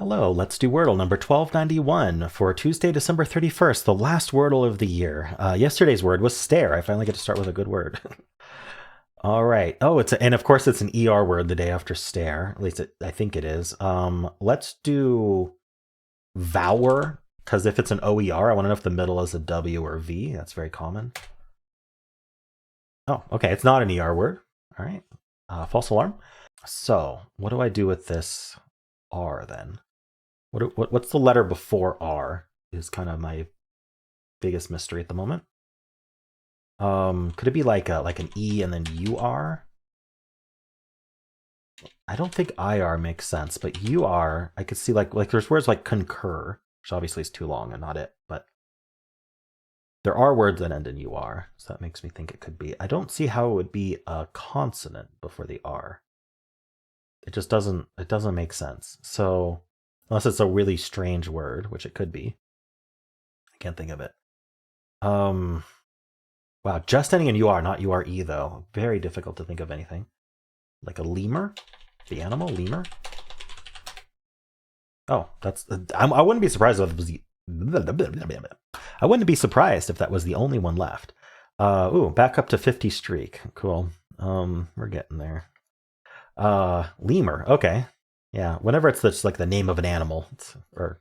Hello, let's do Wordle number 1291 for Tuesday, December 31st, the last Wordle of the year. Yesterday's word was stare. I finally get to start with a good word. All right. Oh, and of course it's an ER word the day after stare. At least I think it is. Let's do vower, because if it's an OER, I want to know if the middle is a W or V. That's very common. Oh, okay. It's not an ER word. All right. False alarm. So what do I do with this R then? What's the letter before R is kind of my biggest mystery at the moment. Could it be like an E and then UR? I don't think IR makes sense, but UR, I could see like there's words like concur, which obviously is too long and not it, but there are words that end in UR, so that makes me think it could be. I don't see how it would be a consonant before the R. It just doesn't make sense. So unless it's a really strange word, which it could be. I can't think of it. Wow, just ending in UR, not URE though. Very difficult to think of anything. Like a lemur? The animal, lemur? Oh, that's I wouldn't be surprised if it was the I wouldn't be surprised if that was the only one left. Ooh, back up to 50 streak. Cool. We're getting there. Lemur, okay. Yeah, whenever it's just like the name of an animal, or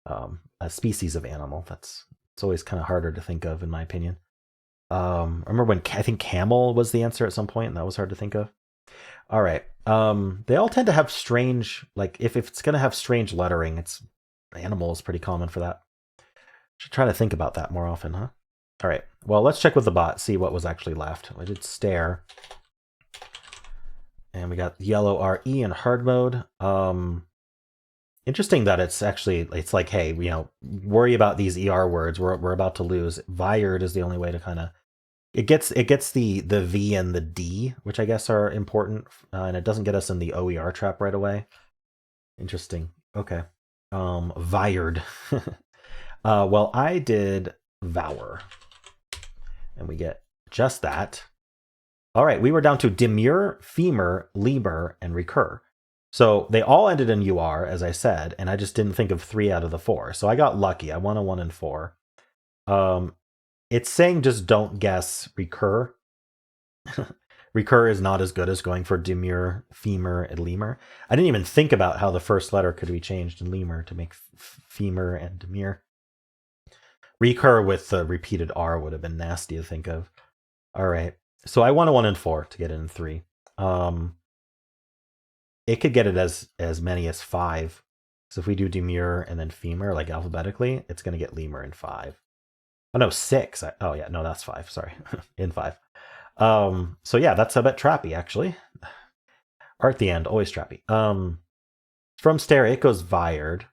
a species of animal, it's always kind of harder to think of, in my opinion. I remember when I think camel was the answer at some point, and that was hard to think of. All right. They all tend to have strange, like if it's going to have strange lettering, it's animal is pretty common for that. Should try to think about that more often, huh? All right. Well, let's check with the bot, see what was actually left. I did stare. And we got yellow RE in hard mode. Interesting that it's like, hey, worry about these ER words. We're about to lose. Vired is the only way to kind of it gets the V and the D, which I guess are important, and it doesn't get us in the OER trap right away. Interesting. Okay. Vired. Well, I did vower, and we get just that. All right, we were down to demure, femur, lemur, and recur. So they all ended in UR, as I said, and I just didn't think of 3 out of the 4. So I got lucky. I won a 1 and 4. It's saying just don't guess recur. Recur is not as good as going for demure, femur, and lemur. I didn't even think about how the first letter could be changed in lemur to make femur and demure. Recur with the repeated R would have been nasty to think of. All right. So I won a 1 and 4 to get it in 3. It could get it as many as 5. So if we do demure and then femur, like alphabetically, it's going to get lemur in 5. Oh no, 6. Oh yeah, no, that's 5. Sorry, in 5. So yeah, that's a bit trappy actually. Art the end, always trappy. From stare, it goes vired,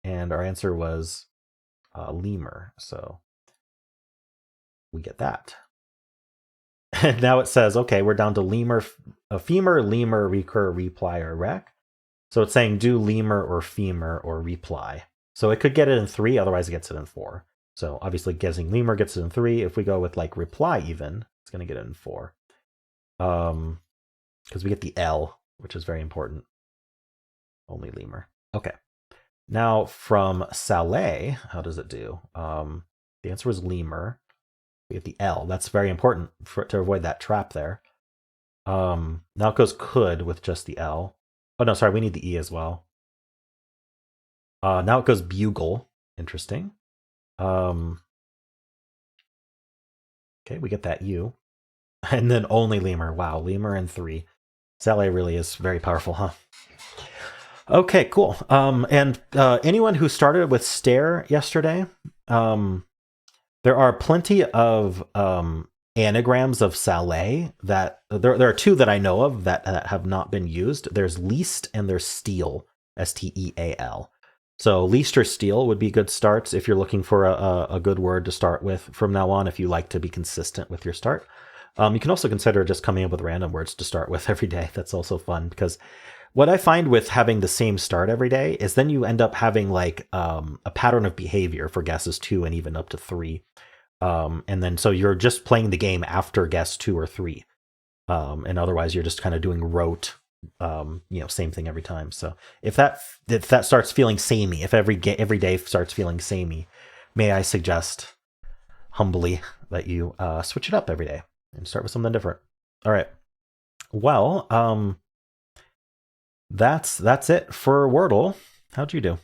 and our answer was lemur. So we get that. And now it says, okay, we're down to lemur, femur, lemur, recur, reply, or rec. So it's saying do lemur or femur or reply. So it could get it in 3, otherwise it gets it in 4. So obviously guessing lemur gets it in 3. If we go with like reply even, it's going to get it in 4. Because we get the L, which is very important. Only lemur. Okay. Now from Saleh, how does it do? The answer was lemur. We get the L. That's very important to avoid that trap there. Now it goes could with just the L. Oh, no, sorry. We need the E as well. Now it goes bugle. Interesting. Okay, we get that U. And then only lemur. Wow, lemur in 3. Saleh really is very powerful, huh? Okay, cool. And anyone who started with stare yesterday, there are plenty of anagrams of Saleh that there are 2 that I know of that have not been used. There's least and there's steal, STEAL. So least or steal would be good starts if you're looking for a good word to start with from now on, if you like to be consistent with your start. You can also consider just coming up with random words to start with every day. That's also fun, because what I find with having the same start every day is then you end up having like a pattern of behavior for guesses 2 and even up to 3. And then so you're just playing the game after guess 2 or 3. And otherwise you're just kind of doing rote same thing every time. So if that starts feeling samey, if every day starts feeling samey, may I suggest humbly that you switch it up every day and start with something different. All right. Well, that's it for Wordle. How'd you do?